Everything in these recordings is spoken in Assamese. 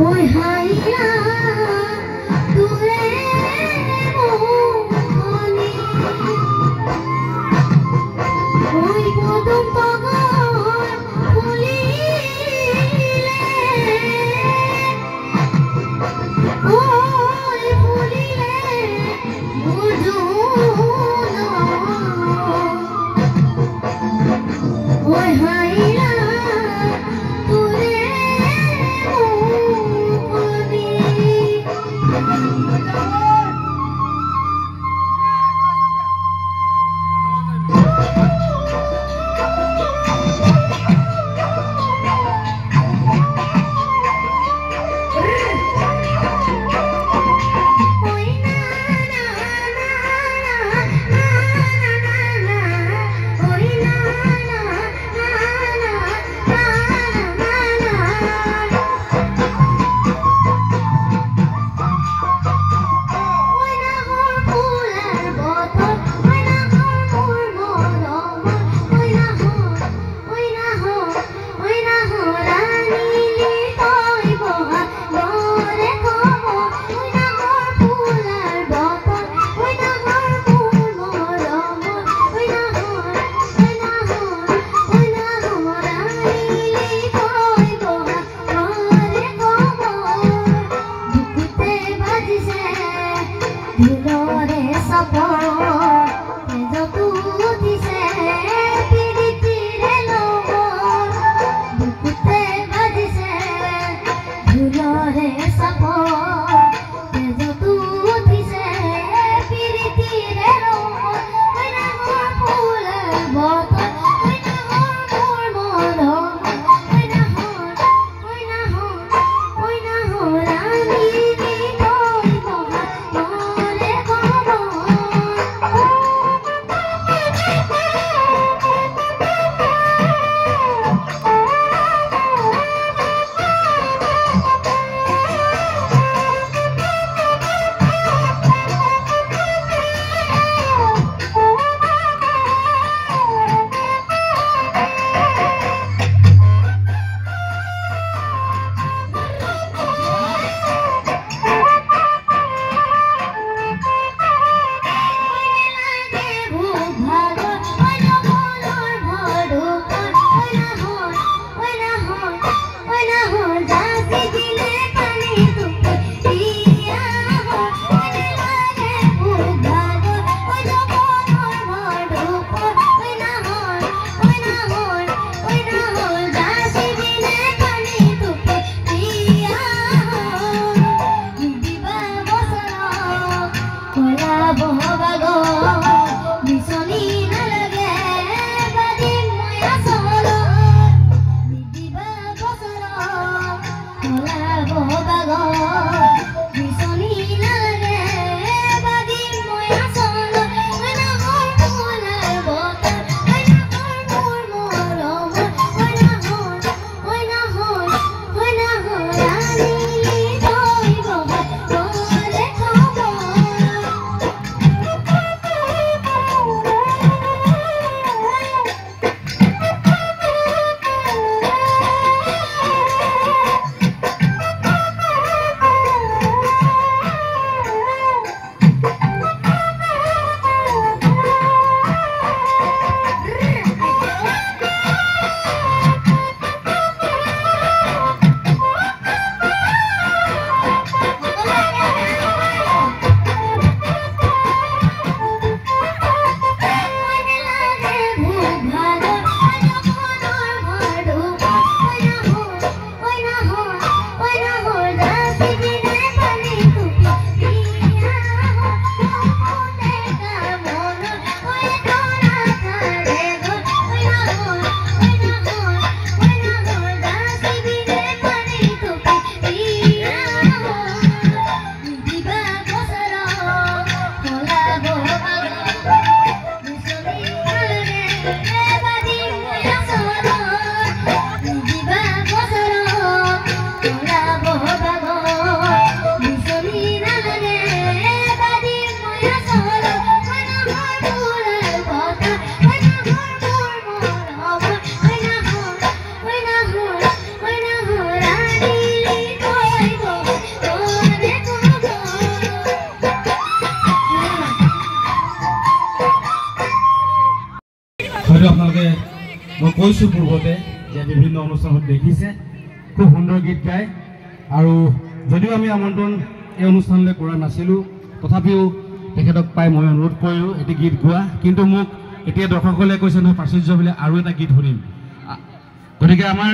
ওই হাইয়া দূরে মোহনি ওই কদম তগর ফুলিলে ওই ফুলিলে বুঝুন ওই হাইয়া হয়তো আপোনালোকে মই কৈছোঁ পূৰ্বতে যে বিভিন্ন অনুষ্ঠানত দেখিছে খুব সুন্দৰ গীত গায় আৰু যদিও আমি আমন্ত্ৰণ এই অনুষ্ঠানলৈ কৰা নাছিলোঁ তথাপিও তেখেতক পাই মই অনুৰোধ কৰিলোঁ এটি গীত গোৱা কিন্তু মোক এতিয়া দৰ্শকসকলে কৈছে নহয় প্ৰাচুৰ্য বোলে আৰু এটা গীত শুনিম গতিকে আমাৰ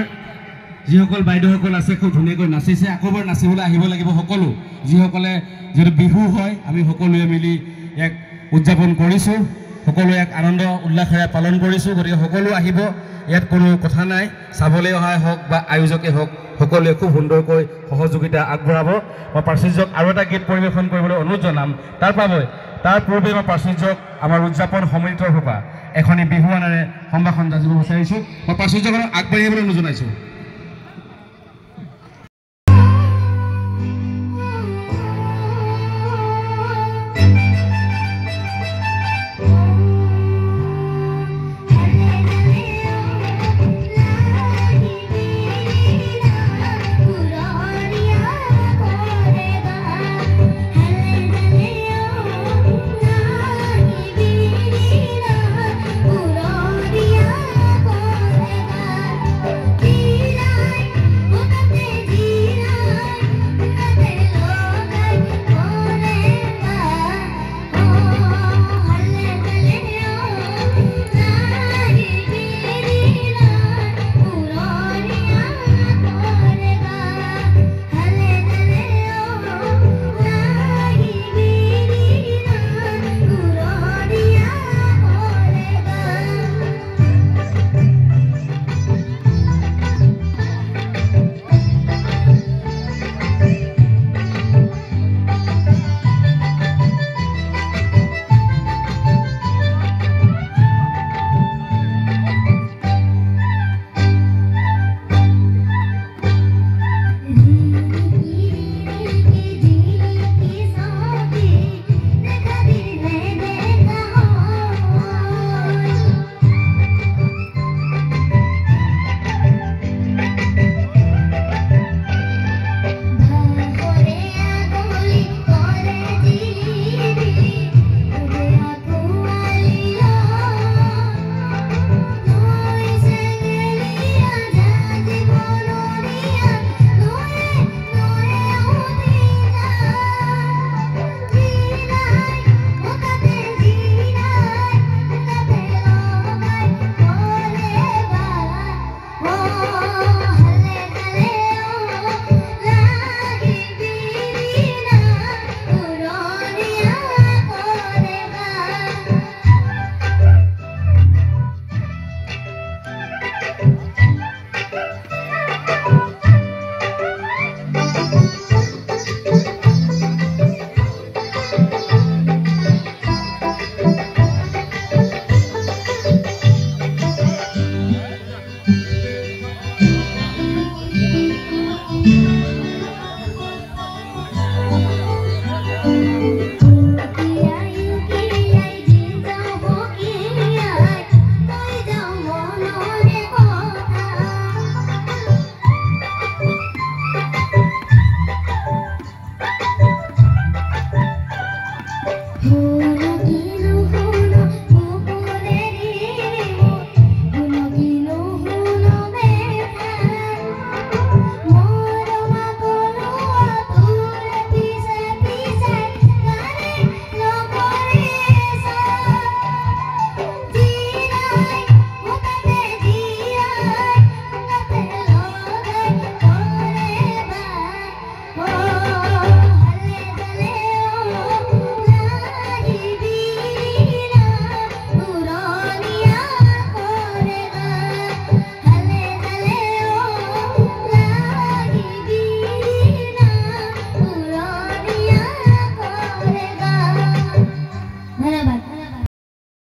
যিসকল বাইদেউসকল আছে খুব ধুনীয়াকৈ নাচিছে আকৌবাৰ নাচিবলৈ আহিব লাগিব সকলো যিসকলে যিহেতু বিহু হয় আমি সকলোৱে মিলি এক উদযাপন কৰিছোঁ সকলোৱে এক আনন্দ উল্লাসেৰে পালন কৰিছোঁ গতিকে সকলো আহিব ইয়াত কোনো কথা নাই চাবলৈ অহাই হওক বা আয়োজকেই হওক সকলোৱে খুব সুন্দৰকৈ সহযোগিতা আগবঢ়াব মই প্ৰাচুৰ্যক আৰু এটা গীত পৰিৱেশন কৰিবলৈ অনুৰোধ জনাম তাৰ পূৰ্বে মই প্ৰাচুৰ্যক আমাৰ উদযাপন সমিতিৰ পৰা এখনি বিহুৱানেৰে সম্ভাষণ যাচিব বিচাৰিছোঁ মই প্ৰাচুৰ্যক আগবাঢ়িবলৈ অনুৰোধ জনাইছোঁ